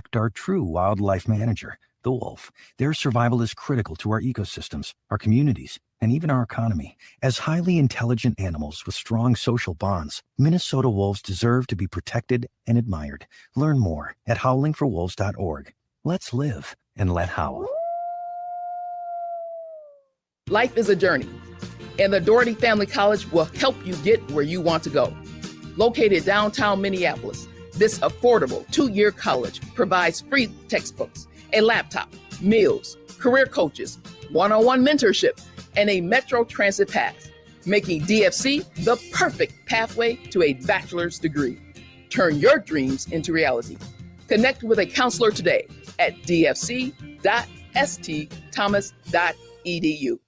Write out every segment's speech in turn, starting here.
protect our true wildlife manager, the wolf. Their survival is critical to our ecosystems, our communities, and even our economy. As highly intelligent animals with strong social bonds, Minnesota wolves deserve to be protected and admired. Learn more at howlingforwolves.org. Let's live and let howl. Life is a journey, and the Doherty Family College will help you get where you want to go. Located downtown Minneapolis, this affordable 2-year college provides free textbooks, a laptop, meals, career coaches, one-on-one mentorship, and a Metro Transit pass, making DFC the perfect pathway to a bachelor's degree. Turn your dreams into reality. Connect with a counselor today at dfc.stthomas.edu.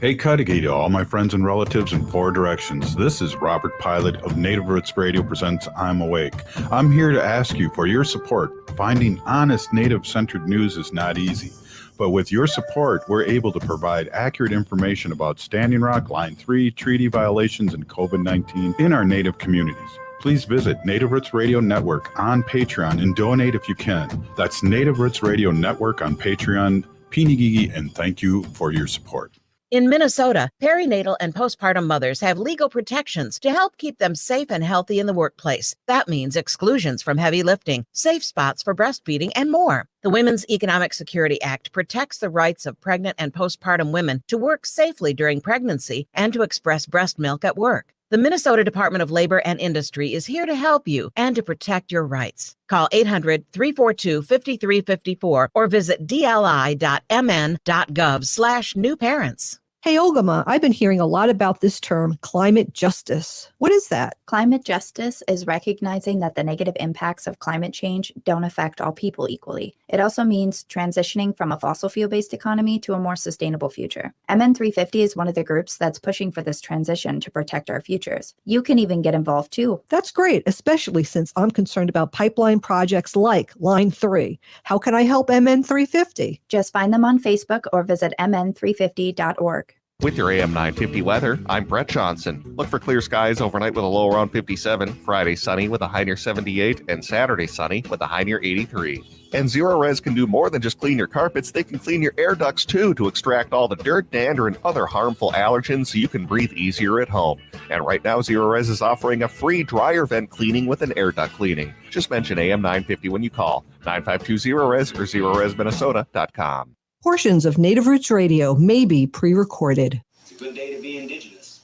Hey, Cudahy to all my friends and relatives in 4 directions. This is Robert Pilot of Native Roots Radio presents I'm Awake. I'm here to ask you for your support. Finding honest Native-centered news is not easy. But with your support, we're able to provide accurate information about Standing Rock, Line 3, treaty violations, and COVID-19 in our Native communities. Please visit Native Roots Radio Network on Patreon and donate if you can. That's Native Roots Radio Network on Patreon. Pinigigi, and thank you for your support. In Minnesota, perinatal and postpartum mothers have legal protections to help keep them safe and healthy in the workplace. That means exclusions from heavy lifting, safe spots for breastfeeding, and more. The Women's Economic Security Act protects the rights of pregnant and postpartum women to work safely during pregnancy and to express breast milk at work. The Minnesota Department of Labor and Industry is here to help you and to protect your rights. Call 800-342-5354 or visit dli.mn.gov/newparents. Hey, Ogama, I've been hearing a lot about this term, climate justice. What is that? Climate justice is recognizing that the negative impacts of climate change don't affect all people equally. It also means transitioning from a fossil fuel-based economy to a more sustainable future. MN350 is one of the groups that's pushing for this transition to protect our futures. You can even get involved too. That's great, especially since I'm concerned about pipeline projects like Line 3. How can I help MN350? Just find them on Facebook or visit mn350.org. With your AM 950 weather, I'm Brett Johnson. Look for clear skies overnight with a low around 57, Friday sunny with a high near 78, and Saturday sunny with a high near 83. And Zero Res can do more than just clean your carpets. They can clean your air ducts too to extract all the dirt, dander, and other harmful allergens so you can breathe easier at home. And right now, Zero Res is offering a free dryer vent cleaning with an air duct cleaning. Just mention AM 950 when you call 952-ZERO-RES or ZeroResMinnesota.com. Portions of Native Roots Radio may be pre-recorded. It's a good day to be indigenous.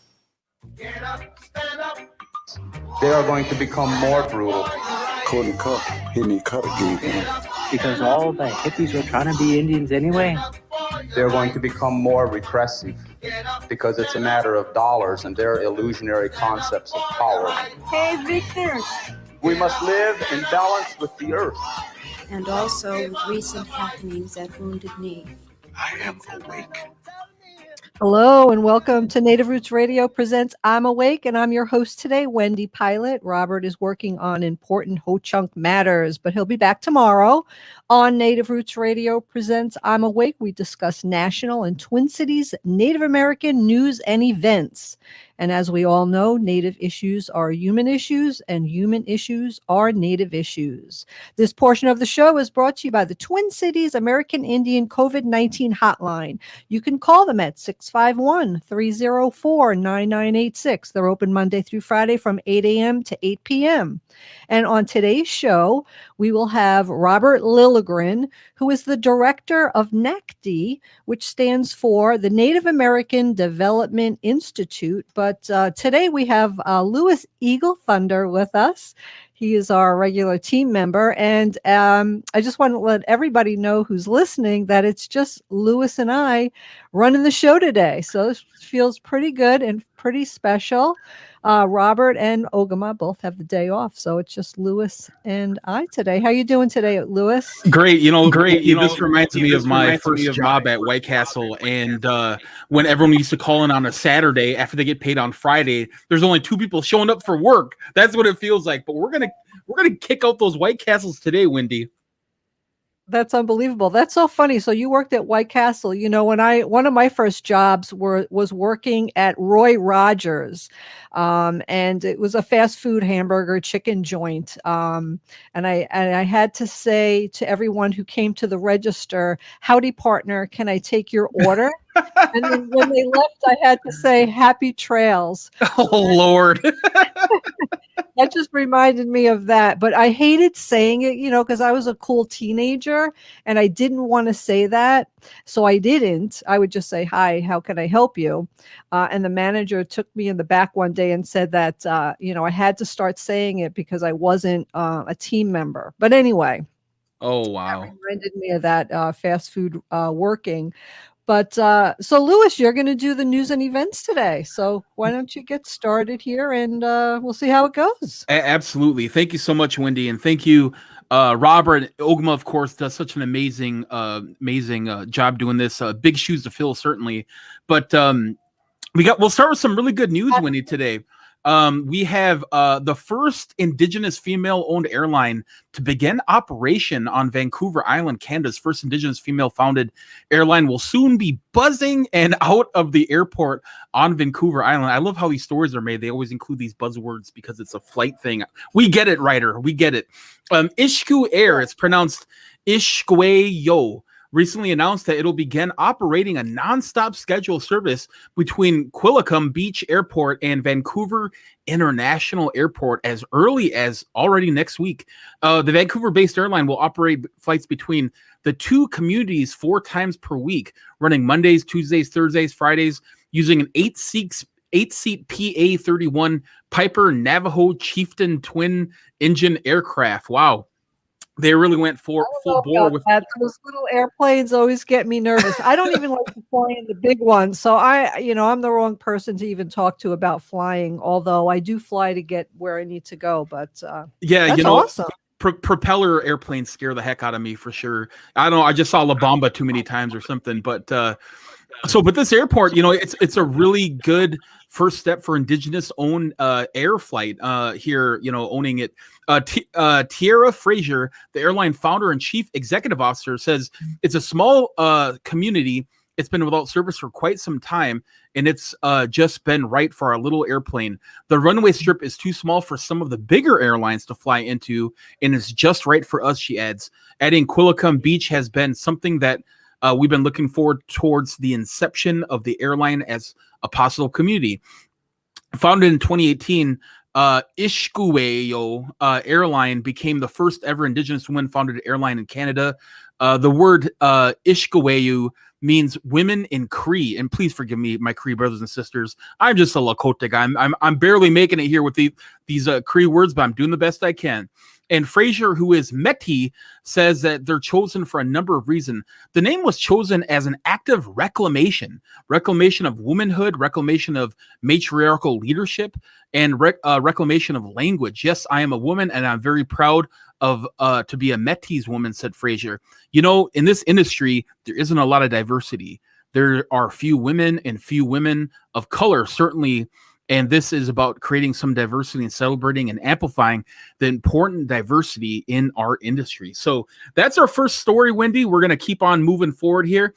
Get up, stand up. They are going to become more brutal. Couldn't cut, hitting cut again. Because all the hippies were trying to be Indians anyway. They're going to become more repressive because it's a matter of dollars and their illusionary concepts of power. Hey, Victor. We must live in balance with the earth. And also with recent happenings at Wounded Knee. I am awake. Hello and welcome to Native Roots Radio presents I'm Awake, and I'm your host today, Wendy Pilot. Robert is working on important Ho-Chunk matters, but he'll be back tomorrow. On Native Roots Radio presents I'm Awake, we discuss national and Twin Cities Native American news and events. And as we all know, Native issues are human issues and human issues are Native issues. This portion of the show is brought to you by the Twin Cities American Indian COVID-19 hotline. You can call them at 651-304-9986. They're open Monday through Friday from 8 a.m. to 8 p.m. And on today's show, we will have Robert Lilligren, who is the director of NACD, which stands for the Native American Development Institute. But today we have Louis Eagle Thunder with us. He is our regular team member. And I just want to let everybody know who's listening that it's just Louis and I running the show today. So this feels pretty good and pretty special. Robert and Ogama both have the day off, so it's just Louis and I today. How you doing today, Louis? Great. This reminds me of my first job at White Castle, and when everyone used to call in on a Saturday after they get paid on Friday, there's only 2 people showing up for work. That's what it feels like. But we're gonna kick out those White Castles today, Wendy. That's unbelievable. That's so funny. So you worked at White Castle. You know, one of my first jobs was working at Roy Rogers, and it was a fast food hamburger chicken joint. And I had to say to everyone who came to the register, "Howdy, partner, can I take your order?" And then when they left, I had to say, "Happy trails." Oh Lord. That just reminded me of that, but I hated saying it, because I was a cool teenager and I didn't want to say that. So I didn't. I would just say, "Hi, how can I help you?" And the manager took me in the back one day and said that, I had to start saying it because I wasn't a team member. But anyway, Oh wow. that reminded me of that fast food working. But so Lewis, you're going to do the news and events today. So why don't you get started here and we'll see how it goes. Absolutely. Thank you so much, Wendy. And thank you, Robert. Ogma, of course, does such an amazing job doing this. Big shoes to fill, certainly. But we'll start with some really good news, Wendy, today. We have the first Indigenous female-owned airline to begin operation on Vancouver Island. Canada's first Indigenous female-founded airline will soon be buzzing and out of the airport on Vancouver Island. I love how these stories are made. They always include these buzzwords because it's a flight thing. We get it, Ryder. We get it. Ishku Air, it's pronounced Ishkwe-yo, recently announced that it'll begin operating a nonstop scheduled service between Quillicum Beach Airport and Vancouver International Airport as early as already next week. The Vancouver-based airline will operate flights between the two communities 4 times per week, running Mondays, Tuesdays, Thursdays, Fridays, using an 8-seat PA-31 Piper Navajo Chieftain twin-engine aircraft. Wow. They really went full bore with that. Those little airplanes always get me nervous. I don't even like to fly in the big ones. So I'm the wrong person to even talk to about flying, although I do fly to get where I need to go. But yeah, that's awesome. Propeller airplanes scare the heck out of me for sure. I don't know. I just saw La Bamba too many times or something, but but this airport, it's a really good first step for Indigenous owned air flight here, owning it. Tierra Fraser, the airline founder and chief executive officer, says it's a small community. It's been without service for quite some time, and it's just been right for our little airplane. The runway strip is too small for some of the bigger airlines to fly into, and it's just right for us, she adds. Adding Quillicum Beach has been something that we've been looking forward towards the inception of the airline as a possible community. Founded in 2018, Ishkuweyo Airline became the first ever Indigenous women-founded airline in Canada. The word Ishkuweyo means women in Cree, and please forgive me, my Cree brothers and sisters. I'm just a Lakota guy. I'm barely making it here with these Cree words, but I'm doing the best I can. And Fraser, who is Métis, says that they're chosen for a number of reasons. The name was chosen as an act of reclamation of womanhood, reclamation of matriarchal leadership, and reclamation of language. Yes, I am a woman, and I'm very proud of to be a Métis woman, said Fraser. In this industry, there isn't a lot of diversity. There are few women and few women of color, certainly. And this is about creating some diversity and celebrating and amplifying the important diversity in our industry. So that's our first story, Wendy. We're going to keep on moving forward here.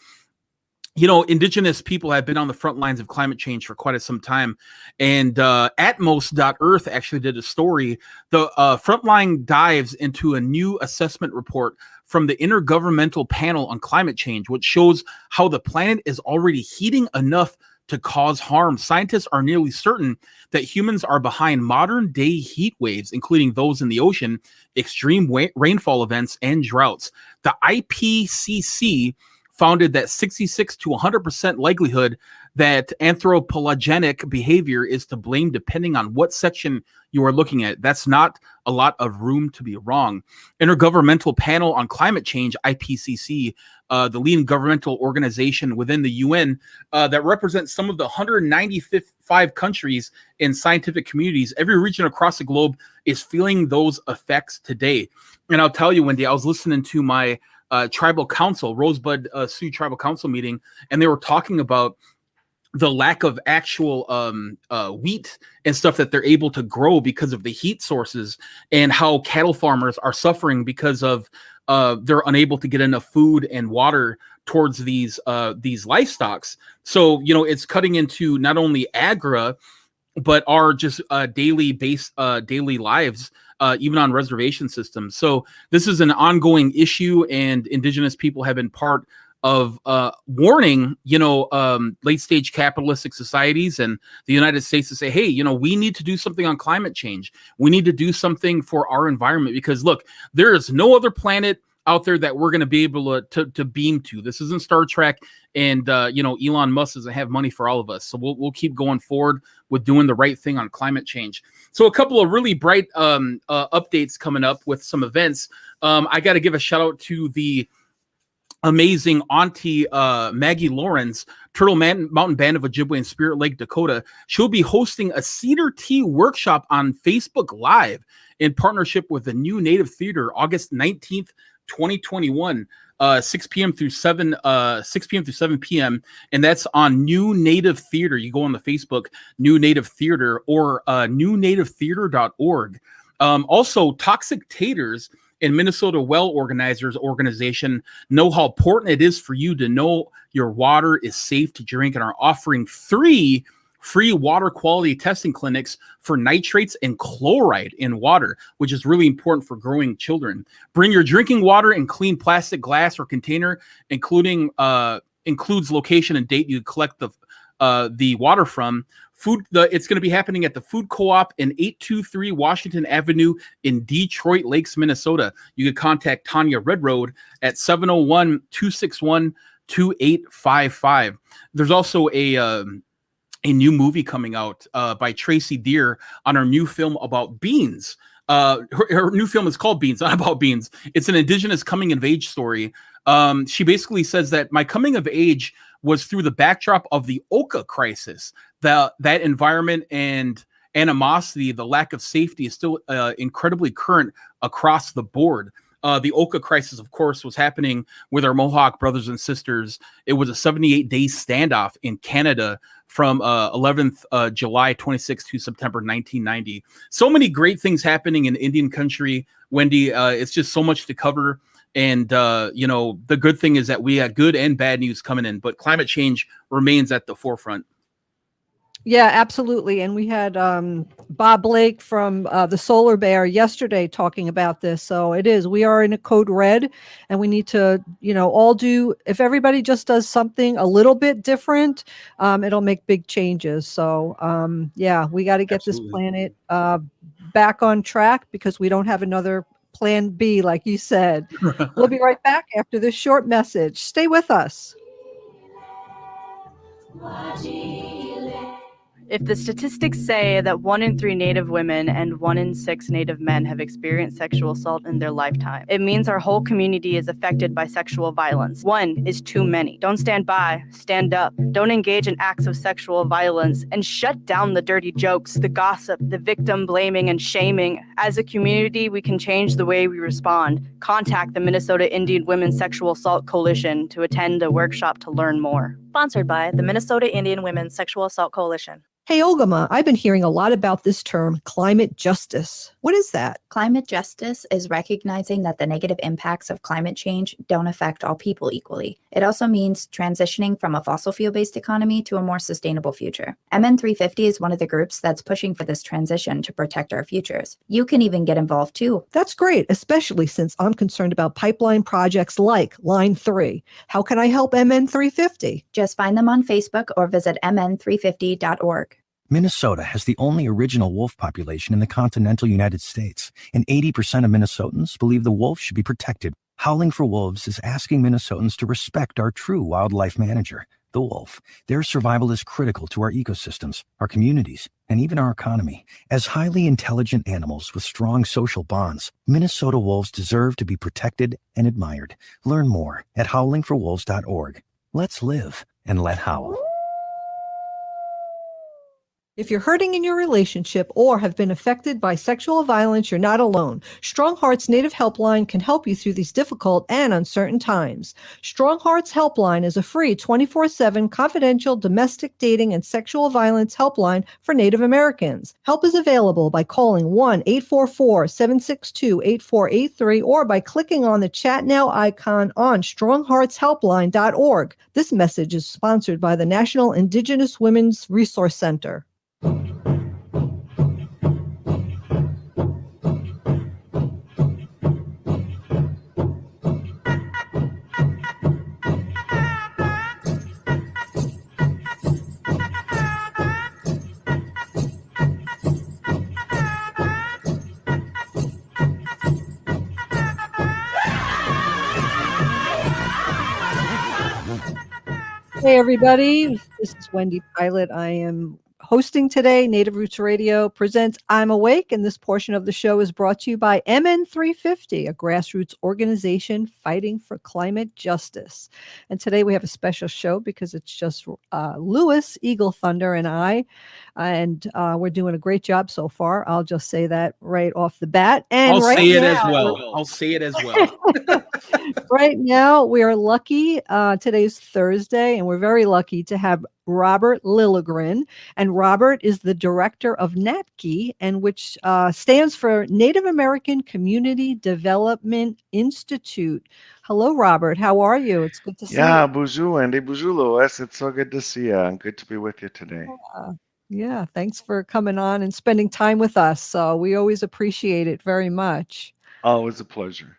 Indigenous people have been on the front lines of climate change for quite some time. And Atmos.Earth actually did a story. The Frontline dives into a new assessment report from the Intergovernmental Panel on Climate Change, which shows how the planet is already heating enough to cause harm. Scientists are nearly certain that humans are behind modern day heat waves, including those in the ocean, extreme rainfall events, and droughts. The IPCC founded that 66 to 100% likelihood that anthropogenic behavior is to blame depending on what section you are looking at. That's not a lot of room to be wrong. Intergovernmental Panel on Climate Change, IPCC, the leading governmental organization within the UN that represents some of the 195 countries and scientific communities. Every region across the globe is feeling those effects today. And I'll tell you, Wendy, I was listening to my tribal council, Rosebud Sioux Tribal Council meeting, and they were talking about the lack of actual wheat and stuff that they're able to grow because of the heat sources, and how cattle farmers are suffering because of they're unable to get enough food and water towards these livestocks. So, you know, it's cutting into not only agra, but our just daily lives, even on reservation systems. So this is an ongoing issue, and Indigenous people have been part of warning, late stage capitalistic societies and the United States to say, hey, we need to do something on climate change. We need to do something for our environment, because look, there is no other planet out there that we're going to be able to beam to. This isn't Star Trek, and Elon Musk doesn't have money for all of us. So we'll keep going forward with doing the right thing on climate change. So a couple of really bright updates coming up with some events. I got to give a shout out to the amazing Auntie Maggie Lawrence, Turtle Mountain Band of Ojibwe in Spirit Lake, Dakota. She'll be hosting a cedar tea workshop on Facebook Live in partnership with the New Native Theater, August 19th, 2021, 6 p.m. through 7 p.m. And that's on New Native Theater. You go on the Facebook New Native Theater or newnativetheater.org. Also, Toxic Taters and Minnesota Well Organizers organization know how important it is for you to know your water is safe to drink, and are offering 3 free water quality testing clinics for nitrates and chloride in water, which is really important for growing children. Bring your drinking water in clean plastic, glass, or container, includes location and date you collect the water from. It's going to be happening at the Food Co-op in 823 Washington Avenue in Detroit Lakes, Minnesota. You can contact Tanya Redroad at 701-261-2855. There's also a new movie coming out by Tracy Deer on her new film about beans. Her new film is called Beans, not about beans. It's an Indigenous coming of age story. She basically says that my coming of age was through the backdrop of the Oka crisis. That environment and animosity, the lack of safety, is still incredibly current across the board. The Oka crisis, of course, was happening with our Mohawk brothers and sisters. It was a 78-day standoff in Canada from 11th July 26 to September 1990. So many great things happening in Indian country, Wendy. It's just so much to cover. And, the good thing is that we had good and bad news coming in, but climate change remains at the forefront. Yeah, absolutely. And we had Bob Blake from the Solar Bear yesterday talking about this. So we are in a code red, and we need to, all do, if everybody just does something a little bit different, it'll make big changes. So we got to get this planet back on track, because we don't have another plan B, like you said. We'll be right back after this short message. Stay with us. If the statistics say that 1 in 3 Native women and 1 in 6 Native men have experienced sexual assault in their lifetime, it means our whole community is affected by sexual violence. 1 is too many. Don't stand by, stand up. Don't engage in acts of sexual violence, and shut down the dirty jokes, the gossip, the victim blaming and shaming. As a community, we can change the way we respond. Contact the Minnesota Indian Women's Sexual Assault Coalition to attend a workshop to learn more. Sponsored by the Minnesota Indian Women's Sexual Assault Coalition. Hey, Ogama, I've been hearing a lot about this term, climate justice. What is that? Climate justice is recognizing that the negative impacts of climate change don't affect all people equally. It also means transitioning from a fossil fuel-based economy to a more sustainable future. MN350 is one of the groups that's pushing for this transition to protect our futures. You can even get involved too. That's great, especially since I'm concerned about pipeline projects like Line 3. How can I help MN350? Just find them on Facebook or visit mn350.org. Minnesota has the only original wolf population in the continental United States, and 80% of Minnesotans believe the wolf should be protected. Howling for Wolves is asking Minnesotans to respect our true wildlife manager, the wolf. Their survival is critical to our ecosystems, our communities, and even our economy. As highly intelligent animals with strong social bonds, Minnesota wolves deserve to be protected and admired. Learn more at howlingforwolves.org. Let's live and let howl. If you're hurting in your relationship or have been affected by sexual violence, you're not alone. Strong Hearts Native Helpline can help you through these difficult and uncertain times. Strong Hearts Helpline is a free 24/7 confidential domestic dating and sexual violence helpline for Native Americans. Help is available by calling 1-844-762-8483 or by clicking on the Chat Now icon on strongheartshelpline.org. This message is sponsored by the National Indigenous Women's Resource Center. Hey, everybody. This is Wendy Pilot. I am hosting today. Native Roots Radio presents I'm Awake, and this portion of the show is brought to you by MN350, a grassroots organization fighting for climate justice. And today we have a special show because it's just Lewis, Eagle Thunder, and I. And we're doing a great job so far. I'll just say that right off the bat. And I'll right say it now, as well. I'll say it as well. right now, we are lucky. Today's Thursday, and we're very lucky to have Robert Lilligren. And Robert is the director of NATKI, and which stands for Native American Community Development Institute. Hello, Robert. How are you? It's good to see you. Bonjour, Wendy. Bonjour, Louis. It's so good to see you. And good to be with you today. Yeah, thanks for coming on and spending time with us. So we always appreciate it very much. Always a pleasure.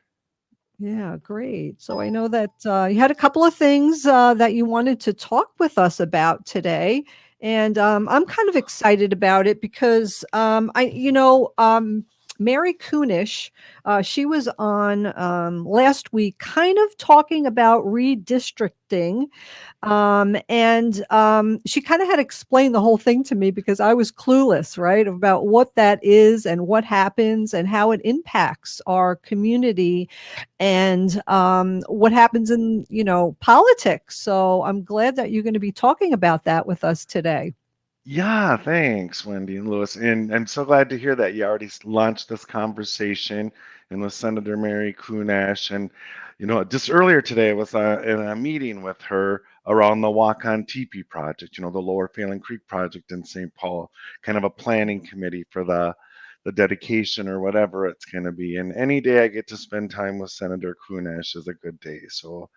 Yeah, great. So I know that you had a couple of things that you wanted to talk with us about today, and I'm kind of excited about it because Mary Kunish, she was on last week, kind of talking about redistricting. She kind of had explained the whole thing to me because I was clueless, right, about what that is and what happens and how it impacts our community and what happens in, politics. So I'm glad that you're going to be talking about that with us today. Yeah, thanks, Wendy and Louis. And I'm so glad to hear that you already launched this conversation and with Senator Mary Kunesh. And, just earlier today I was in a meeting with her around the Walk on Teepee project, the Lower Phelan Creek project in St. Paul, kind of a planning committee for the dedication or whatever it's going to be. And any day I get to spend time with Senator Kunesh is a good day. So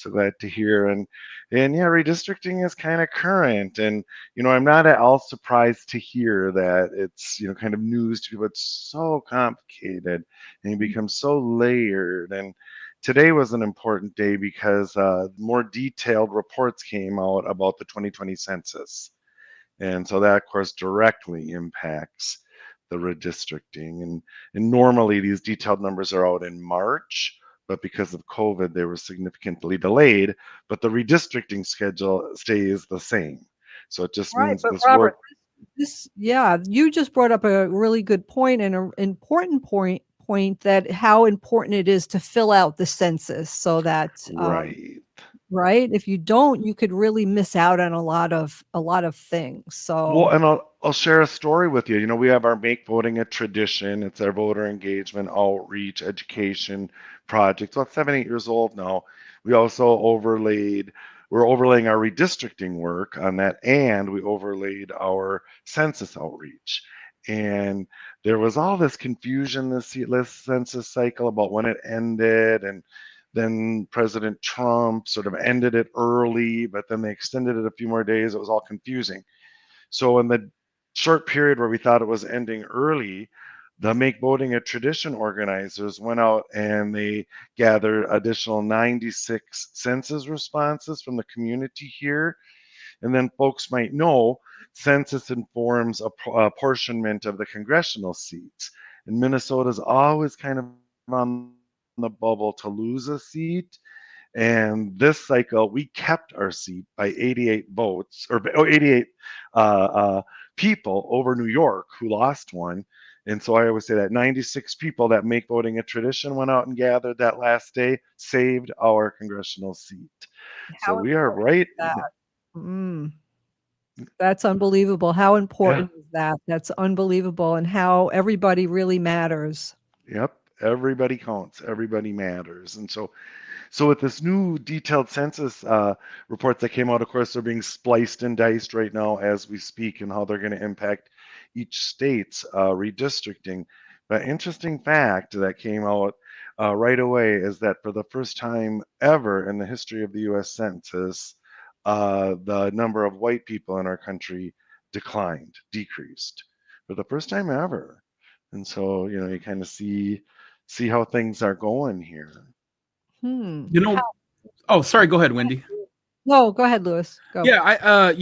glad to hear. And yeah, redistricting is kind of current. And, I'm not at all surprised to hear that it's, kind of news to people. It's so complicated and it becomes so layered. And today was an important day because more detailed reports came out about the 2020 census. And so that, of course, directly impacts the redistricting. And normally these detailed numbers are out in March, but because of COVID, they were significantly delayed. But the redistricting schedule stays the same. So it just means But this Robert, work. you just brought up a really good point and an important point that how important it is to fill out the census so that right, if you don't, you could really miss out on a lot of things. So Well, and I'll share a story with you. We have our Make Voting a Tradition. It's our voter engagement, outreach, education project. So it's 7-8 years old now. We also we're overlaying our redistricting work on that, and we overlaid our census outreach. And there was all this confusion this census cycle about when it ended, and then President Trump sort of ended it early, but then they extended it a few more days. It was all confusing. So in the short period where we thought it was ending early, the Make Voting a Tradition organizers went out and they gathered additional 96 census responses from the community here. And then folks might know census informs apportionment of the congressional seats. And Minnesota's always kind of on the bubble to lose a seat. And this cycle, we kept our seat by 88 votes, or 88 people over New York who lost one. And so I always say that 96 people that Make Voting a Tradition went out and gathered that last day saved our congressional seat. So we are right. That's unbelievable. How Yeah. important is that? That's unbelievable, and how everybody really matters. Yep. Everybody counts. Everybody matters. And so with this new detailed census reports that came out, of course, they're being spliced and diced right now as we speak, and how they're going to impact each state's redistricting. But interesting fact that came out right away is that for the first time ever in the history of the U.S. Census, the number of white people in our country decreased for the first time ever. And so, you kind of see how things are going here. You know, How oh, sorry, go ahead, Wendy. No, go ahead, Lewis. Go. Yeah,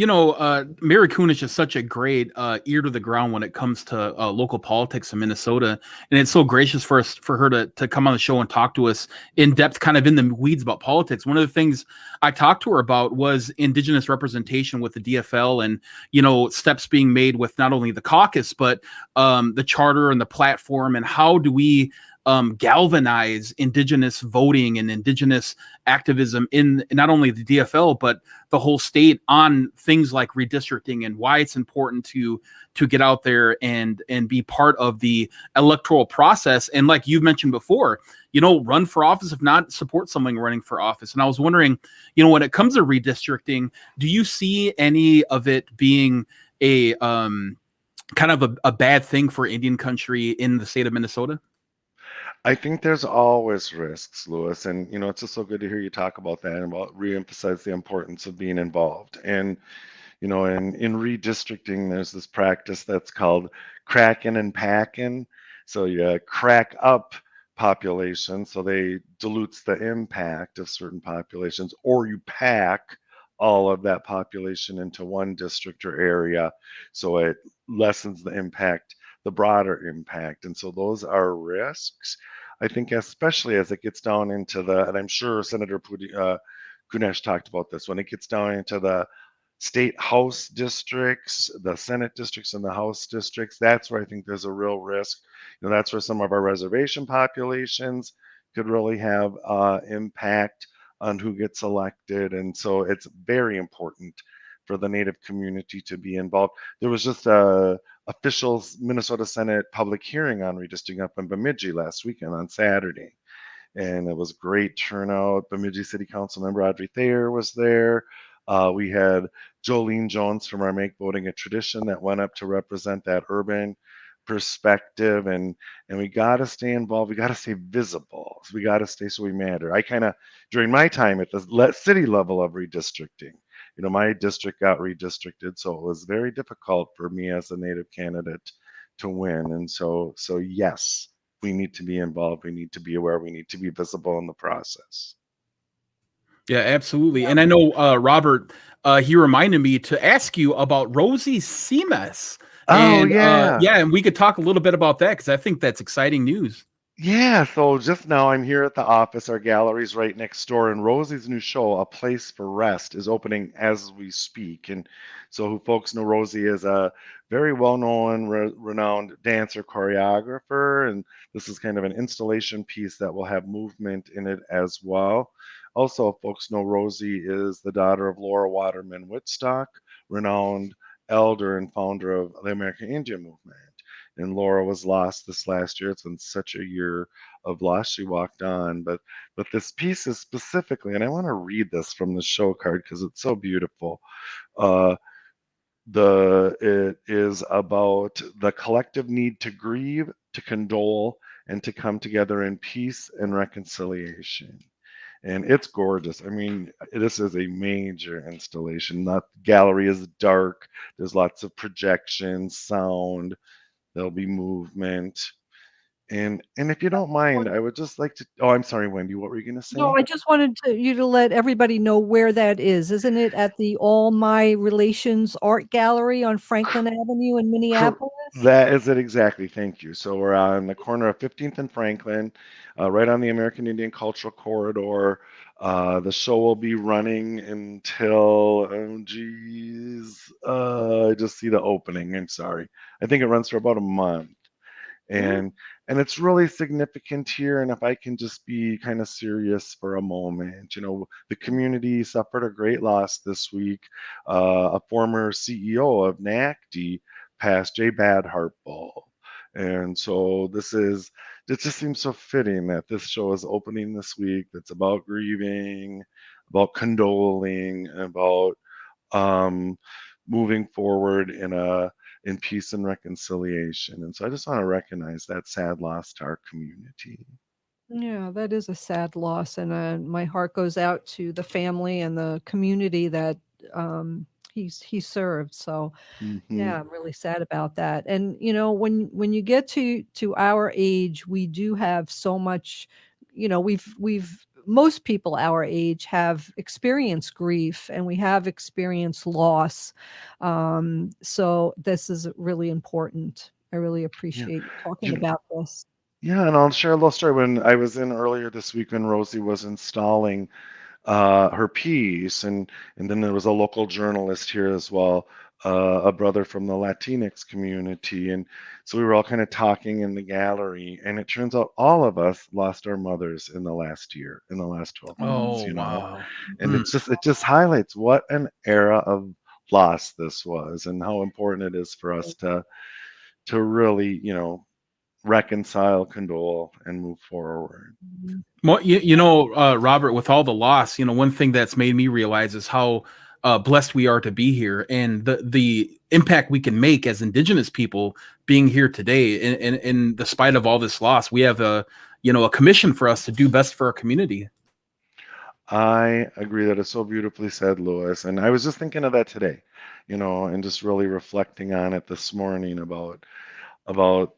Mary Kunis is such a great ear to the ground when it comes to local politics in Minnesota, and it's so gracious for her to come on the show and talk to us in depth, kind of in the weeds about politics. One of the things I talked to her about was Indigenous representation with the DFL, and steps being made with not only the caucus but the charter and the platform, and how do we galvanize Indigenous voting and Indigenous activism in not only the DFL but the whole state on things like redistricting, and why it's important to get out there and be part of the electoral process. And like you've mentioned before, run for office, if not support someone running for office. And I was wondering, when it comes to redistricting, do you see any of it being a kind of a bad thing for Indian country in the state of Minnesota? I think there's always risks, Lewis, and it's just so good to hear you talk about that and about reemphasize the importance of being involved. And in redistricting, there's this practice that's called cracking and packing. So you crack up populations, so they dilutes the impact of certain populations, or you pack all of that population into one district or area, so it lessens the impact, the broader impact. And so those are risks. I think especially as it gets down into and I'm sure Senator Kunesh talked about this, when it gets down into the state house districts, the Senate districts, and the House districts, that's where I think there's a real risk. That's where some of our reservation populations could really have impact on who gets elected. And so it's very important for the Native community to be involved. There was just a official Minnesota Senate public hearing on redistricting up in Bemidji last weekend on Saturday. And it was great turnout. Bemidji City Council member Audrey Thayer was there. We had Jolene Jones from our Make Voting a Tradition that went up to represent that urban perspective, and we got to stay involved. We got to stay visible. So we got to stay so we matter. I kind of, during my time at the city level of redistricting, my district got redistricted, so it was very difficult for me as a Native candidate to win. And so yes, we need to be involved. We need to be aware. We need to be visible in the process. Yeah, absolutely. And I know Robert, he reminded me to ask you about Rosie Seamus. Oh, And yeah. and we could talk a little bit about that, because I think that's exciting news. Yeah, so just now I'm here at the office. Our gallery's right next door, and Rosie's new show, A Place for Rest, is opening as we speak. And so, who folks know, Rosie is a very well-known, renowned dancer, choreographer, and this is kind of an installation piece that will have movement in it as well. Also, folks know Rosie is the daughter of Laura Waterman Whitstock, renowned elder and founder of the American Indian Movement. And Laura was lost this last year. It's been such a year of loss. She walked on, but this piece is specifically, and I want to read this from the show card because it's so beautiful. It is about the collective need to grieve, to condole, and to come together in peace and reconciliation. And it's gorgeous. I mean, this is a major installation. The gallery is dark. There's lots of projection, sound. There'll be movement. And if you don't mind, I would just like to. Oh, I'm sorry, Wendy. What were you going to say? No, I just wanted you to let everybody know where that is. Isn't it at the All My Relations Art Gallery on Franklin Avenue in Minneapolis? That is it exactly. Thank you. So we're on the corner of 15th and Franklin, right on the American Indian Cultural Corridor. The show will be running until, oh geez, I just see the opening. I'm sorry. I think it runs for about a month. And it's really significant here. And if I can just be kind of serious for a moment, the community suffered a great loss this week. A former CEO of NACD passed, Jay Badhartbull. And so it just seems so fitting that this show is opening this week. That's about grieving, about condoling, about moving forward in peace and reconciliation. And so I just want to recognize that sad loss to our community. Yeah, that is a sad loss, and my heart goes out to the family and the community that he served. So, yeah, I'm really sad about that. And when you get to our age, we do have so much. We've most people our age have experienced grief, and we have experienced loss. So this is really important. I really appreciate you talking about this. Yeah, and I'll share a little story. When I was in earlier this week when Rosie was installing her piece, and then there was a local journalist here as well, a brother from the Latinx community, and so we were all kind of talking in the gallery, and it turns out all of us lost our mothers in the last 12 months. Wow. And it just highlights what an era of loss this was, and how important it is for us to really reconcile, condole, and move forward. Well, Robert, with all the loss, one thing that's made me realize is how blessed we are to be here, and the impact we can make as Indigenous people being here today. In the spite of all this loss, we have a commission for us to do best for our community. I agree. That is so beautifully said, Louis. And I was just thinking of that today, and just really reflecting on it this morning about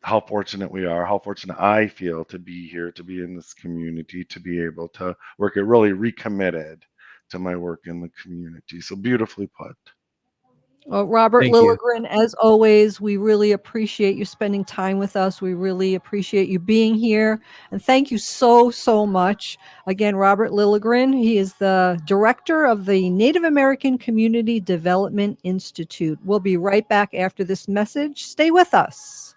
how fortunate we are, how fortunate I feel to be here, to be in this community, to be able to work it, really recommitted to my work in the community. So beautifully put. Robert Lilligren, as always, we really appreciate you spending time with us. We really appreciate you being here. And thank you so, so much. Again, Robert Lilligren, he is the director of the Native American Community Development Institute. We'll be right back after this message. Stay with us.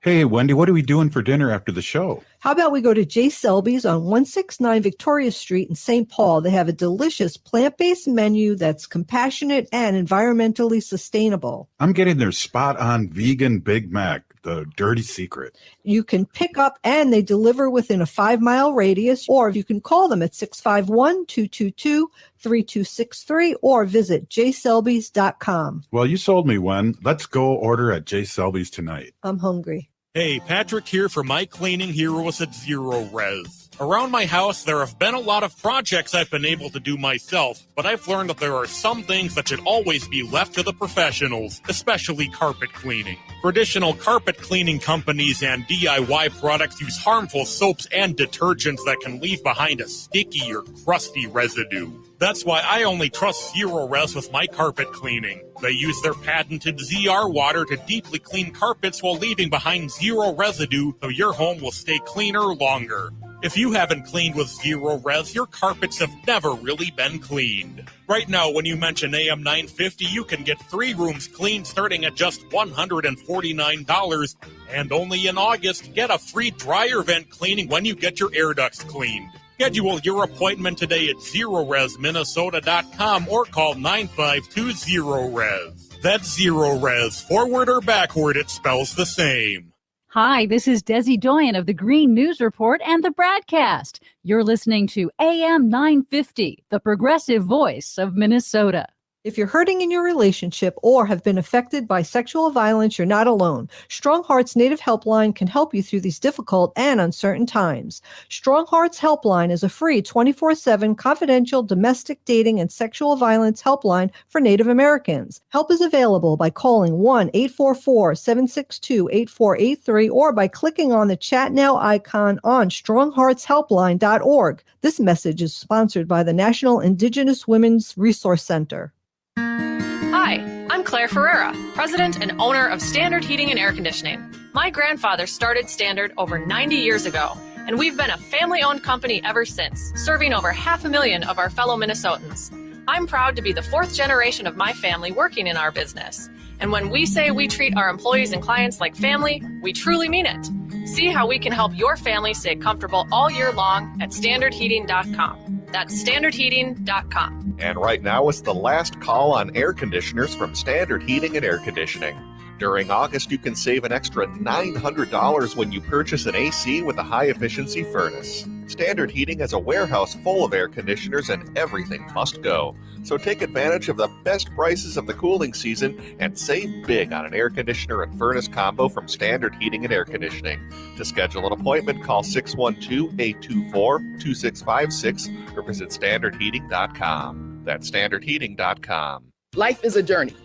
Hey, Wendy, what are we doing for dinner after the show? How about we go to J. Selby's on 169 Victoria Street in St. Paul? They have a delicious plant-based menu that's compassionate and environmentally sustainable. I'm getting their spot-on vegan Big Mac, the dirty secret. You can pick up and they deliver within a 5-mile radius, or you can call them at 651-222-3263 or visit jselbys.com. Well, you sold me one. Let's go order at J. Selby's tonight. I'm hungry. Hey, Patrick here for My Cleaning Heroes at Zero Res. Around my house, there have been a lot of projects I've been able to do myself, but I've learned that there are some things that should always be left to the professionals, especially carpet cleaning. Traditional carpet cleaning companies and DIY products use harmful soaps and detergents that can leave behind a sticky or crusty residue. That's why I only trust Zero Res with my carpet cleaning. They use their patented ZR water to deeply clean carpets while leaving behind zero residue, so your home will stay cleaner longer. If you haven't cleaned with Zero Res, your carpets have never really been cleaned. Right now, when you mention AM 950, you can get 3 rooms cleaned starting at just $149. And only in August, get a free dryer vent cleaning when you get your air ducts cleaned. Schedule your appointment today at ZeroResMinnesota.com or call 9520-RES. That's Zero Res. Forward or backward, it spells the same. Hi, this is Desi Doyen of the Green News Report and the Bradcast. You're listening to AM 950, the progressive voice of Minnesota. If you're hurting in your relationship or have been affected by sexual violence, you're not alone. Strong Hearts Native Helpline can help you through these difficult and uncertain times. Strong Hearts Helpline is a free 24/7 confidential domestic dating and sexual violence helpline for Native Americans. Help is available by calling 1-844-762-8483 or by clicking on the Chat Now icon on strongheartshelpline.org. This message is sponsored by the National Indigenous Women's Resource Center. Hi, I'm Claire Ferreira, president and owner of Standard Heating and Air Conditioning. My grandfather started Standard over 90 years ago, and we've been a family-owned company ever since, serving over 500,000 of our fellow Minnesotans. I'm proud to be the 4th generation of my family working in our business. And when we say we treat our employees and clients like family, we truly mean it. See how we can help your family stay comfortable all year long at standardheating.com. That's standardheating.com. And right now is the last call on air conditioners from Standard Heating and Air Conditioning. During August, you can save an extra $900 when you purchase an AC with a high-efficiency furnace. Standard Heating has a warehouse full of air conditioners and everything must go. So take advantage of the best prices of the cooling season and save big on an air conditioner and furnace combo from Standard Heating and Air Conditioning. To schedule an appointment, call 612-824-2656 or visit standardheating.com. That's standardheating.com. Life is a journey,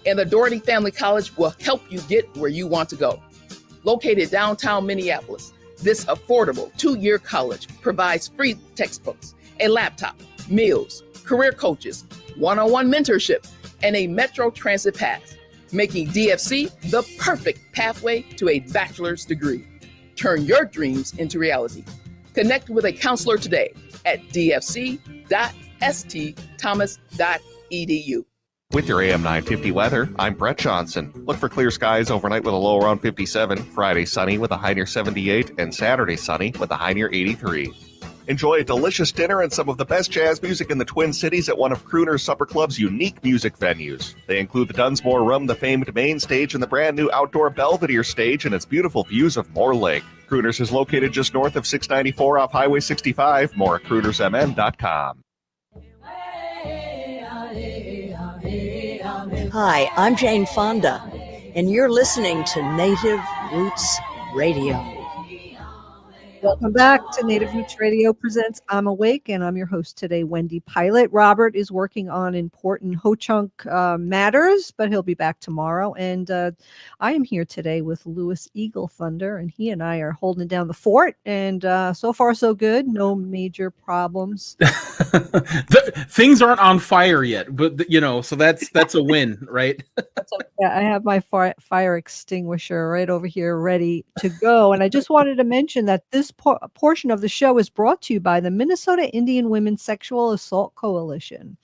and the Doherty Family College will help you get where you want to go. Located downtown Minneapolis, this affordable 2-year college provides free textbooks, a laptop, meals, career coaches, one-on-one mentorship, and a Metro Transit pass, making DFC the perfect pathway to a bachelor's degree. Turn your dreams into reality. Connect with a counselor today at dfc.stthomas.edu. With your AM 950 weather, I'm Brett Johnson. Look for clear skies overnight with a low around 57, Friday sunny with a high near 78, and Saturday sunny with a high near 83. Enjoy a delicious dinner and some of the best jazz music in the Twin Cities at one of Crooner's Supper Club's unique music venues. They include the Dunsmore Room, the famed main stage, and the brand new outdoor Belvedere stage and its beautiful views of Moore Lake. Crooners is located just north of 694 off Highway 65. More at croonersmn.com. Hi, I'm Jane Fonda, and you're listening to Native Roots Radio. Welcome back to Native Roots Radio presents I'm Awake, and I'm your host today, Wendy Pilot. Robert is working on important Ho-Chunk matters, but he'll be back tomorrow. And I am here today with Louis Eagle Thunder, and he and I are holding down the fort. And so far, so good. No major problems. Things aren't on fire yet, but so that's a win, right? Yeah, I have my fire extinguisher right over here ready to go. And I just wanted to mention that this portion of the show is brought to you by the Minnesota Indian Women's Sexual Assault Coalition.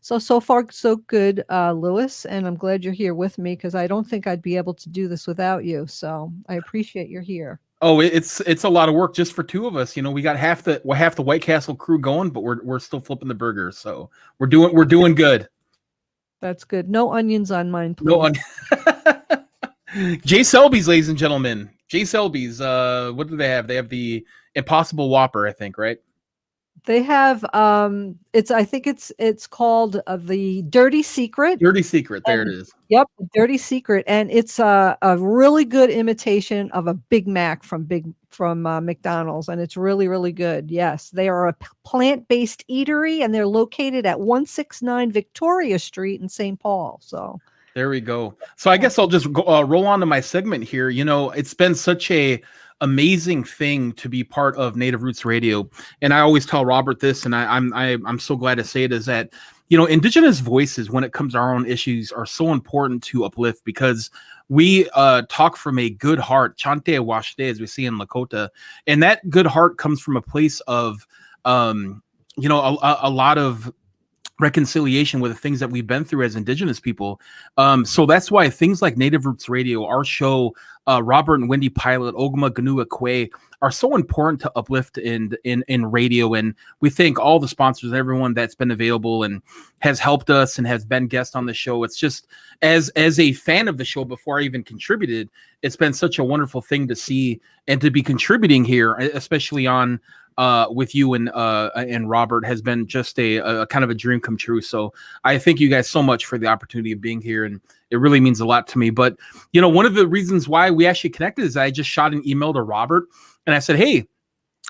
So far, so good, Louis, and I'm glad you're here with me because I don't think I'd be able to do this without you. So I appreciate you're here. Oh, it's a lot of work just for two of us. We got half the White Castle crew going, but we're still flipping the burgers. So we're doing good. That's good. No onions on mine, please. No onions. Jay Selby's, ladies and gentlemen. Jay Selby's. What do they have? They have the Impossible Whopper, I think, right? They have I think it's called the Dirty Secret. Dirty Secret. There it is. Yep, Dirty Secret, and it's a really good imitation of a Big Mac from McDonald's, and it's really, really good. Yes, they are a plant-based eatery, and they're located at 169 Victoria Street in St. Paul. So there we go. So I guess I'll just roll on to my segment here. It's been such a amazing thing to be part of Native Roots Radio, and I always tell Robert this, and I'm so glad to say it, is that Indigenous voices, when it comes to our own issues, are so important to uplift because we talk from a good heart, chante washte, as we see in Lakota, and that good heart comes from a place of a lot of reconciliation with the things that we've been through as Indigenous people. So that's why things like Native Roots Radio, our show, Robert and Wendy Pilot, Ogama Ganua Kwe, are so important to uplift in radio. And we thank all the sponsors and everyone that's been available and has helped us and has been guest on the show. It's just, as a fan of the show before I even contributed, it's been such a wonderful thing to see and to be contributing here, especially on with you and Robert, has been just a kind of a dream come true. So I thank you guys so much for the opportunity of being here, and it really means a lot to me. But one of the reasons why we actually connected is I just shot an email to Robert and I said, hey,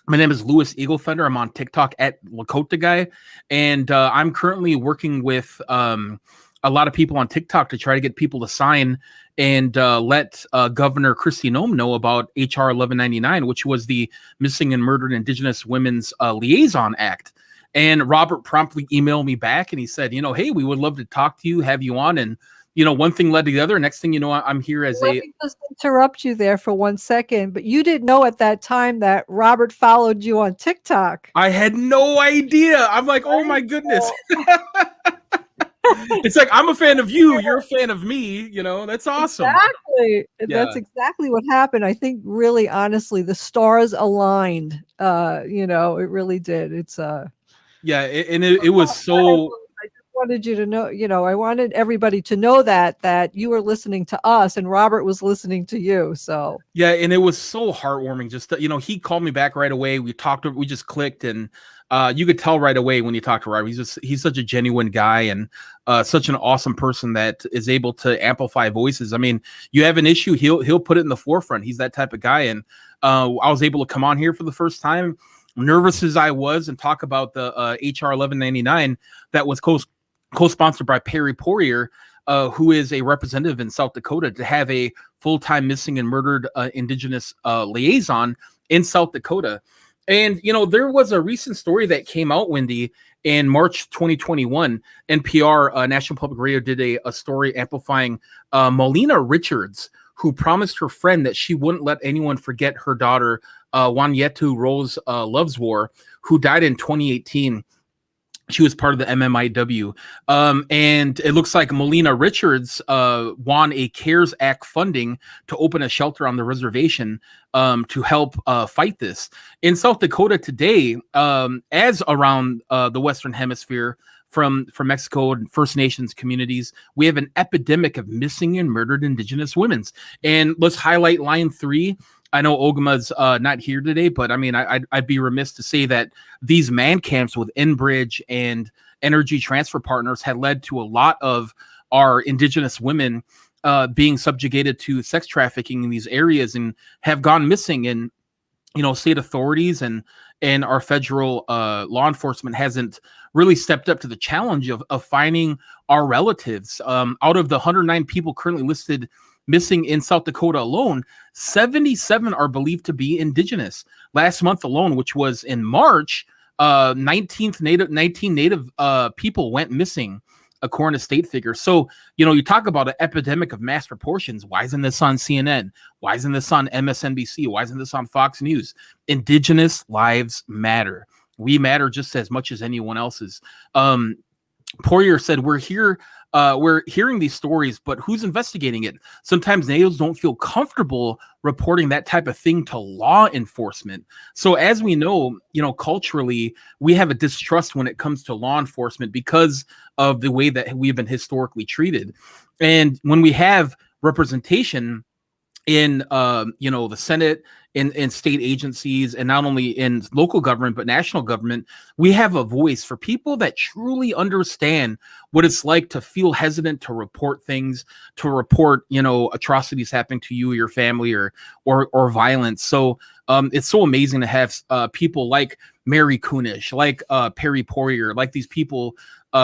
my name is Louis Eagle Thunder. I'm on TikTok at Lakota Guy, and I'm currently working with a lot of people on TikTok to try to get people to sign and let Governor Kristi Noem know about HR 1199, which was the Missing and Murdered Indigenous Women's Liaison Act. And Robert promptly emailed me back and he said, hey, we would love to talk to you, have you on. And, one thing led to the other. Next thing you know, I'm here as Let me just interrupt you there for 1 second, but you didn't know at that time that Robert followed you on TikTok. I had no idea. I'm like, oh my goodness. It's like, I'm a fan of you, you're a fan of me, you know, that's awesome. Exactly. Yeah. That's exactly what happened. I think really honestly, the stars aligned. You know, it really did. It's Yeah, it was so. I just wanted you to know, you know, I wanted everybody to know that you were listening to us and Robert was listening to you. So Yeah, and it was so heartwarming. Just you know, he called me back right away. We talked. We just clicked, and you could tell right away when you talk to Robert. He's such a genuine guy and such an awesome person that is able to amplify voices. I mean, you have an issue, he'll put it in the forefront. He's that type of guy, and I was able to come on here for the first time, nervous as I was, and talk about the HR 1199 that was co-sponsored by Perry Poirier, who is a representative in South Dakota, to have a full-time missing and murdered Indigenous liaison in South Dakota. And, you know, there was a recent story that came out, Wendy, in March 2021. NPR, National Public Radio, did a story amplifying Melina Richards, who promised her friend that she wouldn't let anyone forget her daughter, Wanyetu Rose Loveswar, who died in 2018. She was part of the MMIW. And it looks like Melina Richards won a CARES Act funding to open a shelter on the reservation to help fight this. In South Dakota today, as around the Western Hemisphere, from Mexico and First Nations communities, we have an epidemic of missing and murdered Indigenous women. And let's highlight line 3. I know Ogma's not here today, but I mean, I'd be remiss to say that these man camps with Enbridge and Energy Transfer Partners had led to a lot of our Indigenous women being subjugated to sex trafficking in these areas and have gone missing. And, you know, state authorities and our federal law enforcement hasn't really stepped up to the challenge of finding our relatives. Out of the 109 people currently listed missing in South Dakota alone, 77 are believed to be Indigenous. Last month alone, which was in March, 19 Native people went missing, according to state figures. So, you know, you talk about an epidemic of mass proportions. Why isn't this on CNN? Why isn't this on MSNBC? Why isn't this on Fox News? Indigenous lives matter. We matter just as much as anyone else's. Poirier said, we're hearing these stories, but who's investigating it? Sometimes natives don't feel comfortable reporting that type of thing to law enforcement. So as we know, you know, culturally, we have a distrust when it comes to law enforcement because of the way that we've been historically treated. And when we have representation in, you know, the Senate, in state agencies, and not only in local government, but national government, we have a voice for people that truly understand what it's like to feel hesitant to report things, to report, you know, atrocities happening to you or your family or violence. So it's so amazing to have people like Mary Kunish, like Perry Poirier, like these people,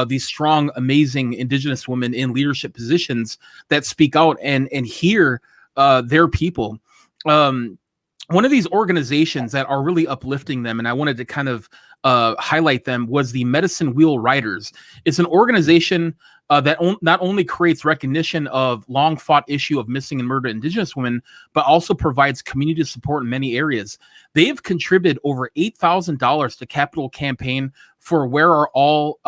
these strong, amazing Indigenous women in leadership positions that speak out and hear their people. One of these organizations that are really uplifting them, and I wanted to kind of highlight them, was the Medicine Wheel Riders. It's an organization that not only creates recognition of long-fought issue of missing and murdered Indigenous women, but also provides community support in many areas. They have contributed over $8,000 to capital campaign for where all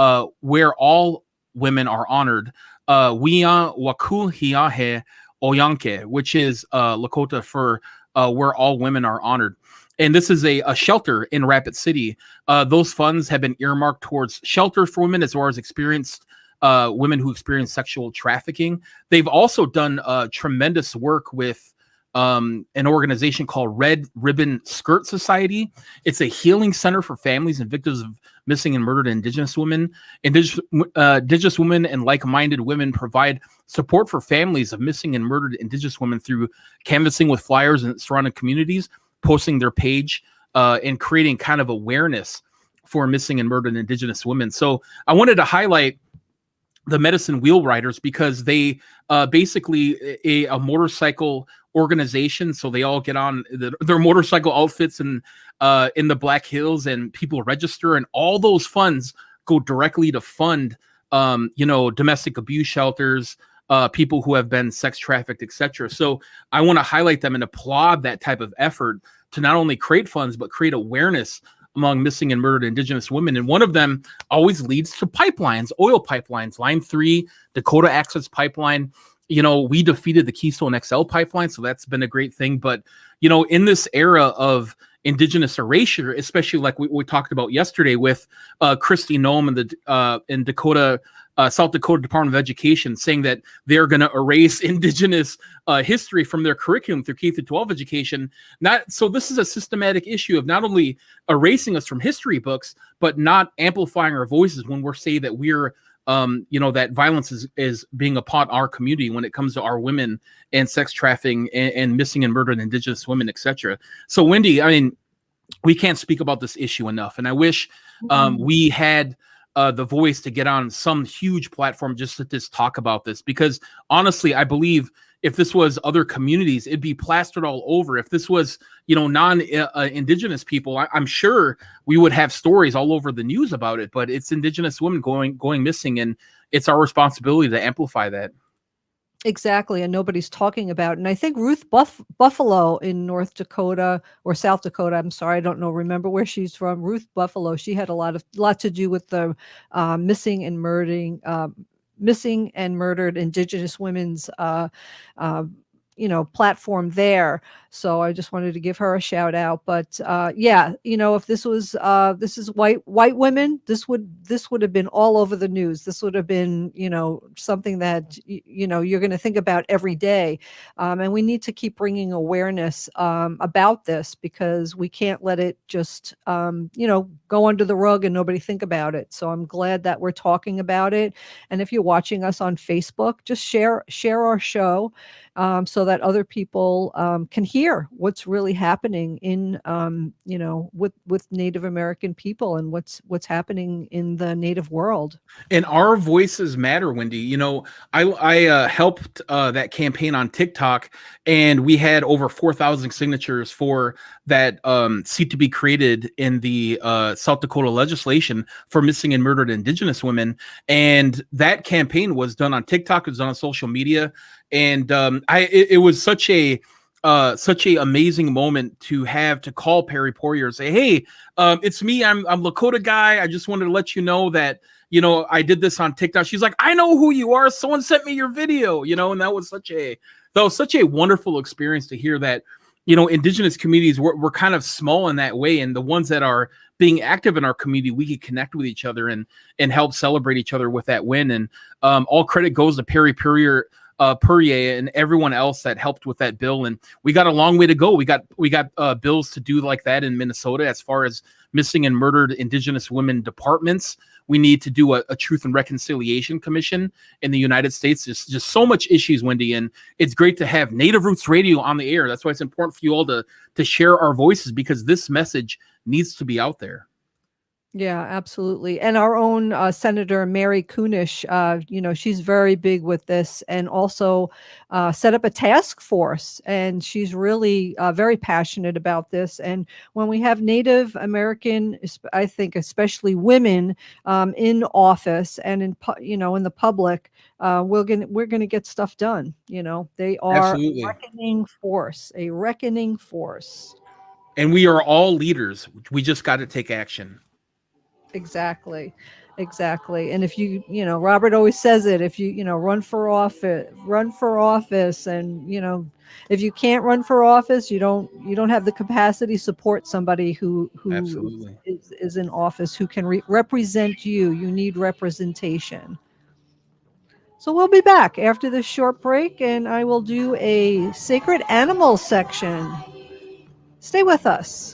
women are honored. Wiya Waku Hiahe Oyanke, which is Lakota for where all women are honored. And this is a shelter in Rapid City. Those funds have been earmarked towards shelter for women as well as experienced women who experience sexual trafficking. They've also done tremendous work with an organization called Red Ribbon Skirt Society. It's a healing center for families and victims of missing and murdered Indigenous women. Indigenous women and like-minded women provide support for families of missing and murdered Indigenous women through canvassing with flyers in surrounding communities, posting their page, and creating kind of awareness for missing and murdered Indigenous women. So I wanted to highlight the Medicine Wheel Riders because they basically a motorcycle organization. So they all get on their motorcycle outfits and in the Black Hills, and people register, and all those funds go directly to fund you know, domestic abuse shelters, people who have been sex trafficked, etc. So I want to highlight them and applaud that type of effort to not only create funds but create awareness among missing and murdered Indigenous women. And one of them always leads to pipelines, oil pipelines, Line 3, Dakota Access Pipeline. We defeated the Keystone XL pipeline, so that's been a great thing. But, in this era of Indigenous erasure, especially like we talked about yesterday with Kristi Noem and in Dakota, South Dakota Department of Education, saying that they're going to erase Indigenous history from their curriculum through K through 12 education. So this is a systematic issue of not only erasing us from history books, but not amplifying our voices when we're saying that we're that violence is being upon our community when it comes to our women and sex trafficking and missing and murdered Indigenous women, etc. So, Wendy, I mean, we can't speak about this issue enough, and I wish we had the voice to get on some huge platform just to just talk about this, because honestly, I believe if this was other communities, it'd be plastered all over. If this was, non-Indigenous people, I'm sure we would have stories all over the news about it. But it's Indigenous women going missing, and it's our responsibility to amplify that. Exactly, and nobody's talking about it. And I think Ruth Buffalo in North Dakota or South Dakota, I'm sorry, I don't know, remember where she's from. Ruth Buffalo, she had a lot to do with the missing and murdered Indigenous women's platform there. So I just wanted to give her a shout out. But if this is white women, this would have been all over the news. This would have been, something that, you're going to think about every day. And we need to keep bringing awareness about this, because we can't let it just, go under the rug and nobody think about it. So I'm glad that we're talking about it. And if you're watching us on Facebook, just share our show so that other people can hear what's really happening in, with Native American people and what's happening in the Native world. And our voices matter, Wendy. I helped that campaign on TikTok, and we had over 4,000 signatures for that seat to be created in the South Dakota legislation for missing and murdered Indigenous women. And that campaign was done on TikTok. It was done on social media. And it was such a amazing moment to call Perry Poirier and say, hey, it's me. I'm Lakota guy. I just wanted to let you know that, I did this on TikTok. She's like, I know who you are. Someone sent me your video, and that was such a wonderful experience to hear that, Indigenous communities were kind of small in that way. And the ones that are being active in our community, we could connect with each other and help celebrate each other with that win. And all credit goes to Perry Poirier and everyone else that helped with that bill. And we got a long way to go. We got bills to do like that in Minnesota as far as missing and murdered Indigenous women departments. We need to do a Truth and Reconciliation Commission in the United States. There's just so much issues, Wendy, and it's great to have Native Roots Radio on the air. That's why it's important for you all to share our voices, because this message needs to be out there. Yeah, absolutely. And our own Senator Mary Kunish, she's very big with this, and also set up a task force. And she's really very passionate about this. And when we have Native American, I think especially women in office and in the public, we're gonna get stuff done. They are Absolutely. a reckoning force. And we are all leaders. We just got to take action. Exactly. And if Robert always says it, if you run for office, and if you can't run for office, you don't have the capacity to support somebody who is in office, who can represent you. You need representation. So we'll be back after this short break, and I will do a sacred animal section. Stay with us.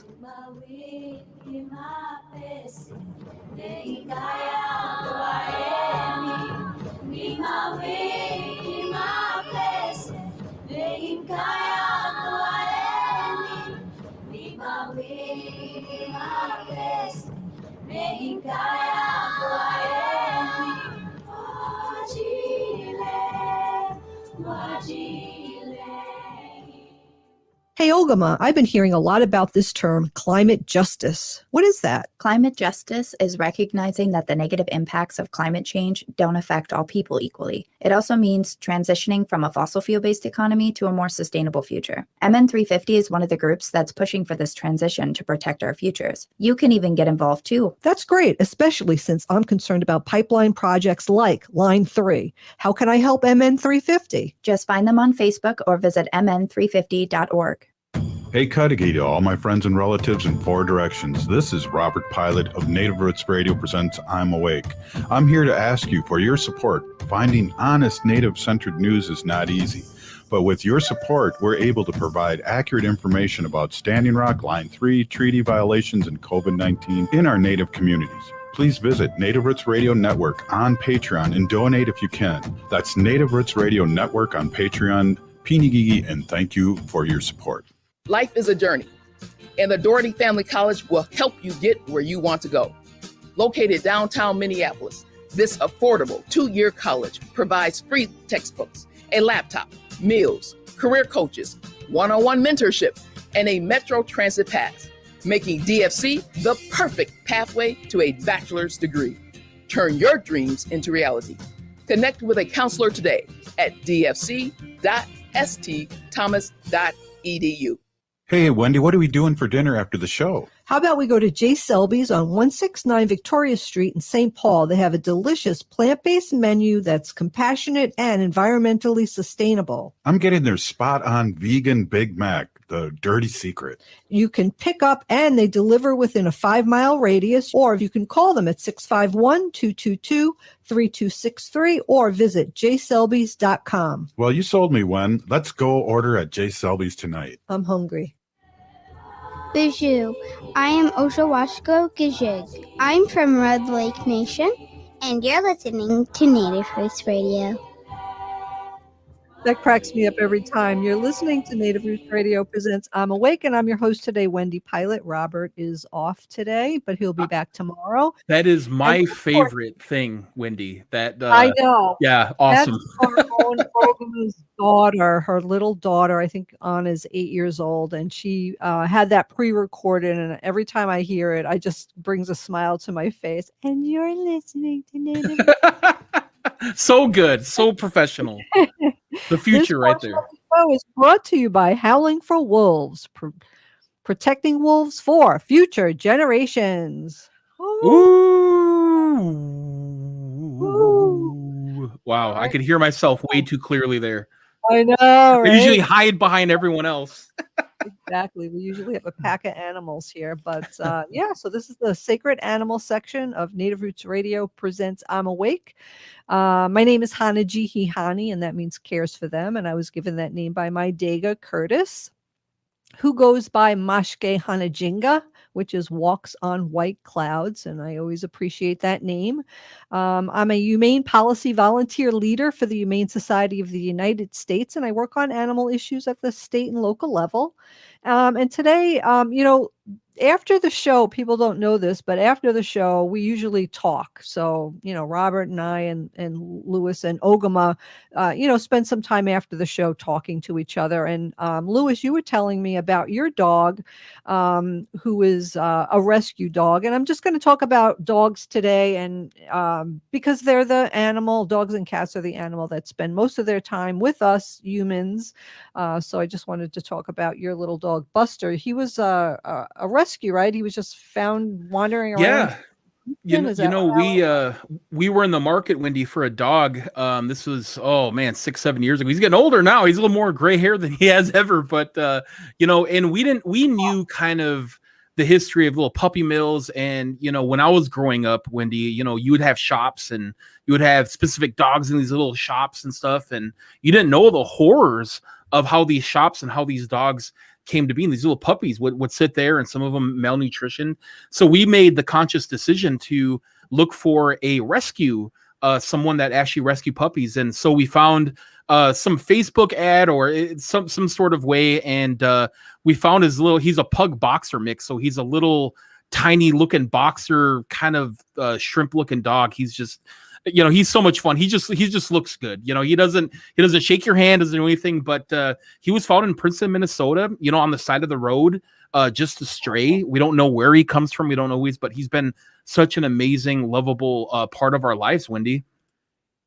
Hey, Ogama, I've been hearing a lot about this term, climate justice. What is that? Climate justice is recognizing that the negative impacts of climate change don't affect all people equally. It also means transitioning from a fossil fuel-based economy to a more sustainable future. MN350 is one of the groups that's pushing for this transition to protect our futures. You can even get involved too. That's great, especially since I'm concerned about pipeline projects like Line 3. How can I help MN350? Just find them on Facebook or visit mn350.org. Hey, Cudahy to all my friends and relatives in four directions. This is Robert Pilot of Native Roots Radio presents I'm Awake. I'm here to ask you for your support. Finding honest Native-centered news is not easy. But with your support, we're able to provide accurate information about Standing Rock, Line 3, treaty violations, and COVID-19 in our Native communities. Please visit Native Roots Radio Network on Patreon and donate if you can. That's Native Roots Radio Network on Patreon. Pinigigi, and thank you for your support. Life is a journey, and the Doherty Family College will help you get where you want to go. Located downtown Minneapolis, this affordable 2-year college provides free textbooks, a laptop, meals, career coaches, one-on-one mentorship, and a Metro Transit pass, making DFC the perfect pathway to a bachelor's degree. Turn your dreams into reality. Connect with a counselor today at dfc.stthomas.edu. Hey, Wendy, what are we doing for dinner after the show? How about we go to J. Selby's on 169 Victoria Street in St. Paul? They have a delicious plant-based menu that's compassionate and environmentally sustainable. I'm getting their spot-on vegan Big Mac, the dirty secret. You can pick up and they deliver within a 5-mile radius, or you can call them at 651-222-3263 or visit jselbys.com. Well, you sold me, Wen. Let's go order at J. Selby's tonight. I'm hungry. Bonjour, I am Oshawashko Gajig. I'm from Red Lake Nation, and you're listening to Native Roots Radio. That cracks me up every time. You're listening to Native Roots Radio presents I'm Awake, and I'm your host today, Wendy Pilot. Robert is off today, but he'll be back tomorrow. That is my favorite thing, Wendy. That I know. Yeah, awesome. That's our own Ogama's daughter, her little daughter. I think Anna's 8 years old, and she had that pre-recorded. And every time I hear it, I just brings a smile to my face. And you're listening to Native. So good, so professional. The future right there. This show is brought to you by Howling for Wolves, protecting wolves for future generations. Ooh. Wow, I could hear myself way too clearly there. I know, right? I usually hide behind everyone else. Exactly. We usually have a pack of animals here, but yeah, so this is the sacred animal section of Native Roots Radio presents I'm Awake. My name is Hanaji Hihani, and that means cares for them. And I was given that name by my Dega Curtis, who goes by Mashke Hanajinga, which is walks on white clouds. And I always appreciate that name. I'm a humane policy volunteer leader for the Humane Society of the United States, and I work on animal issues at the state and local level. And today, after the show, people don't know this, but after the show, we usually talk. So, Robert and I and Lewis and Ogama, spend some time after the show talking to each other. And Lewis, you were telling me about your dog, who is a rescue dog. And I'm just going to talk about dogs today. And because they're the animal, dogs and cats are the animal that spend most of their time with us humans. So I just wanted to talk about your little dog, Buster. He was a rescue, right? He was just found wandering around. Yeah. We were in the market, Wendy, for a dog. This was 6-7 years ago. He's getting older now. He's a little more gray hair than he has ever, but and we knew kind of the history of little puppy mills. And when I was growing up, Wendy, you would have shops and you would have specific dogs in these little shops and stuff, and you didn't know the horrors of how these shops and how these dogs came to be. And these little puppies would sit there, and some of them malnutrition. So we made the conscious decision to look for a rescue, someone that actually rescue puppies. And so we found some Facebook ad or some sort of way, and we found he's a pug boxer mix. So he's a little tiny looking boxer, kind of shrimp looking dog. He's just he's so much fun. He just looks good. He doesn't shake your hand, doesn't do anything, but he was found in Princeton, Minnesota, on the side of the road, just a stray. We don't know where he comes from. We don't know who but he's been such an amazing, lovable part of our lives, Wendy.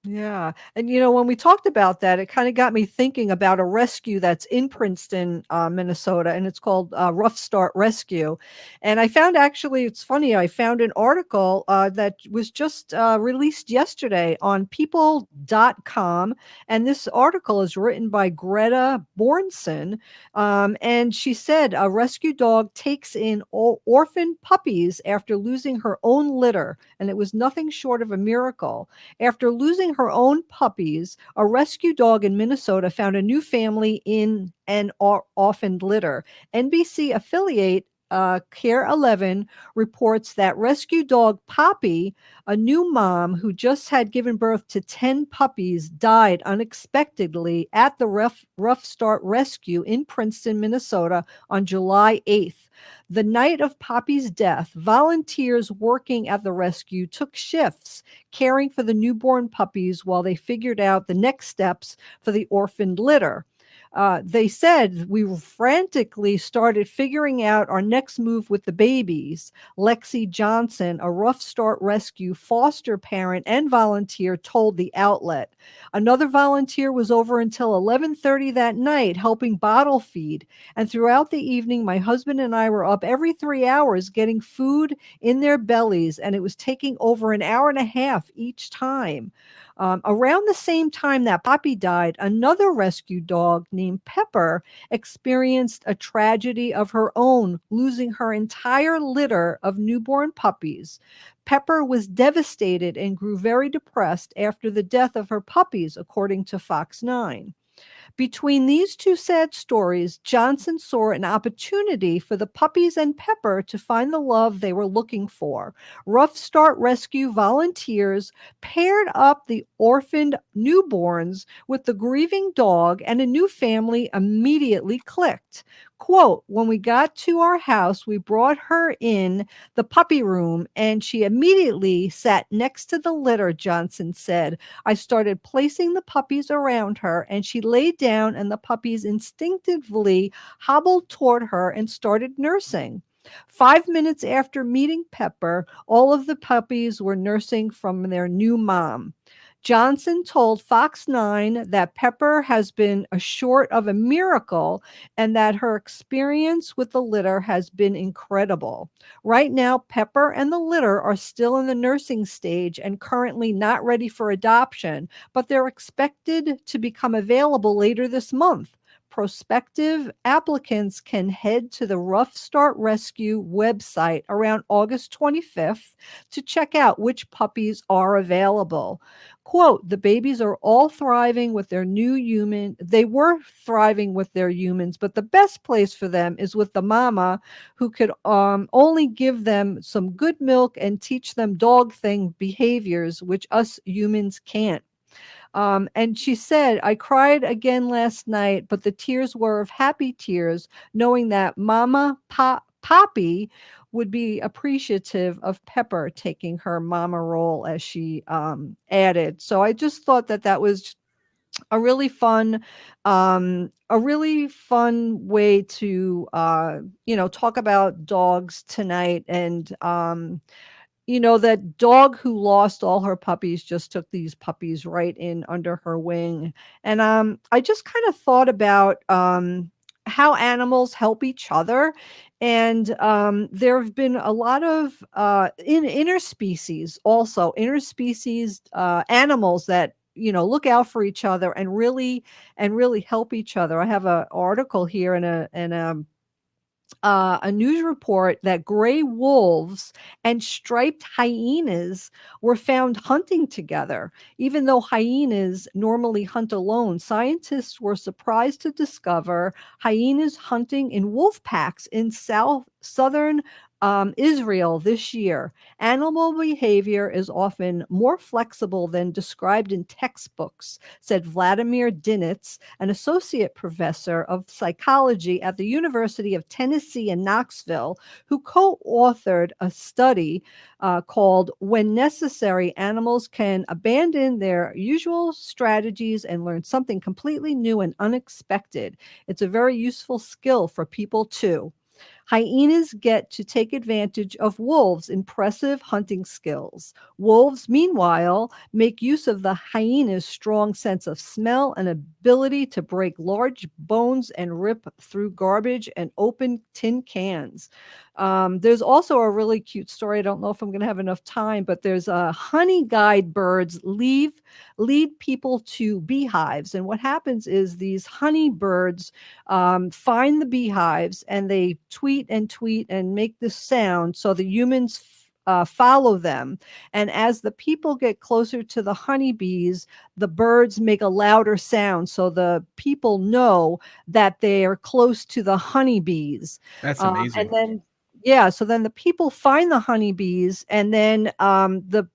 Yeah. And, when we talked about that, it kind of got me thinking about a rescue that's in Princeton, Minnesota, and it's called Rough Start Rescue. And I found it's funny, I found an article that was just released yesterday on people.com. And this article is written by Greta Bornson. And she said a rescue dog takes in orphan puppies after losing her own litter. And it was nothing short of a miracle. After losing her own puppies, a rescue dog in Minnesota found a new family in an orphaned litter. NBC affiliate Care 11 reports that rescue dog Poppy, a new mom who just had given birth to 10 puppies, died unexpectedly at the Rough Start Rescue in Princeton, Minnesota on July 8th. The night of Poppy's death, volunteers working at the rescue took shifts caring for the newborn puppies while they figured out the next steps for the orphaned litter. They said we frantically started figuring out our next move with the babies. Lexi Johnson, a Rough Start Rescue foster parent and volunteer, told the outlet. Another volunteer was over until 11:30 that night helping bottle feed. And throughout the evening, my husband and I were up every 3 hours getting food in their bellies, and it was taking over an hour and a half each time. Around the same time that Poppy died, another rescue dog named Pepper experienced a tragedy of her own, losing her entire litter of newborn puppies. Pepper was devastated and grew very depressed after the death of her puppies, according to Fox 9. Between these two sad stories, Johnson saw an opportunity for the puppies and Pepper to find the love they were looking for. Rough Start Rescue volunteers paired up the orphaned newborns with the grieving dog, and a new family immediately clicked. Quote, when we got to our house, we brought her in the puppy room and she immediately sat next to the litter, Johnson said. I started placing the puppies around her and she laid down and the puppies instinctively hobbled toward her and started nursing. 5 minutes after meeting Pepper, all of the puppies were nursing from their new mom. Johnson told Fox 9 that Pepper has been short of a miracle and that her experience with the litter has been incredible. Right now, Pepper and the litter are still in the nursing stage and currently not ready for adoption, but they're expected to become available later this month. Prospective applicants can head to the Rough Start Rescue website around August 25th to check out which puppies are available. Quote, the babies are all thriving with their new human. They were thriving with their humans, but the best place for them is with the mama who could only give them some good milk and teach them dog thing behaviors, which us humans can't. And she said, I cried again last night, but the tears were of happy tears, knowing that Mama Poppy would be appreciative of Pepper taking her mama role, as she added. So I just thought that was a really fun way to talk about dogs tonight. And that dog who lost all her puppies just took these puppies right in under her wing. And I just kind of thought about how animals help each other. And there have been a lot of interspecies animals that look out for each other and really help each other. I have an article here in a news report that gray wolves and striped hyenas were found hunting together. Even though hyenas normally hunt alone, scientists were surprised to discover hyenas hunting in wolf packs in southern Israel this year. Animal behavior is often more flexible than described in textbooks, said Vladimir Dinitz, an associate professor of psychology at the University of Tennessee in Knoxville, who co-authored a study called When Necessary, Animals Can Abandon Their Usual Strategies and Learn Something Completely New and Unexpected. It's a very useful skill for people too. Hyenas get to take advantage of wolves' impressive hunting skills. Wolves, meanwhile, make use of the hyena's strong sense of smell and ability to break large bones and rip through garbage and open tin cans. There's also a really cute story. I don't know if I'm going to have enough time, but there's honey guide birds lead people to beehives. And what happens is these honey birds find the beehives and they tweet and make this sound so the humans follow them. And as the people get closer to the honeybees, the birds make a louder sound so the people know that they are close to the honeybees. That's amazing. And then so then the people find the honeybees, and then the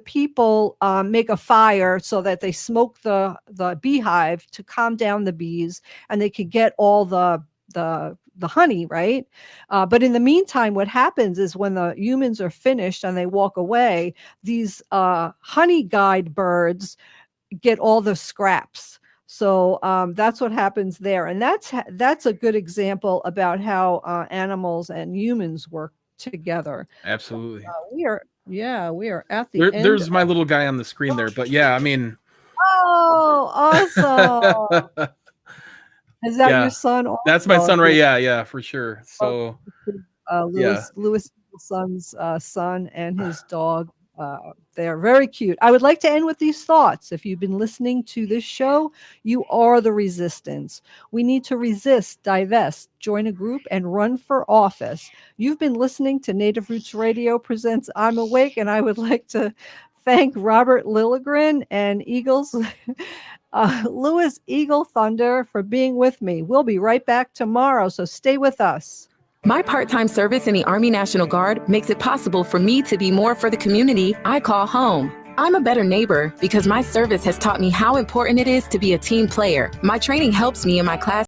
people make a fire so that they smoke the beehive to calm down the bees, and they could get all the honey, right? But in the meantime, what happens is when the humans are finished and they walk away, these honey guide birds get all the scraps. So that's what happens there. And that's a good example about how animals and humans work together. Absolutely. We are at the end. There's my little guy on the screen there, but yeah, I mean. Oh, awesome. Is that your son? Also? That's my son, right? Yeah, for sure. So, Louis Eagleson's son and his dog. They're very cute. I would like to end with these thoughts. If you've been listening to this show, you are the resistance. We need to resist, divest, join a group, and run for office. You've been listening to Native Roots Radio presents I'm Awake, and I would like to thank Robert Lilligren and Louis Eagle Thunder for being with me. We'll be right back tomorrow, so stay with us. My part-time service in the Army National Guard makes it possible for me to be more for the community I call home. I'm a better neighbor because my service has taught me how important it is to be a team player. My training helps me in my class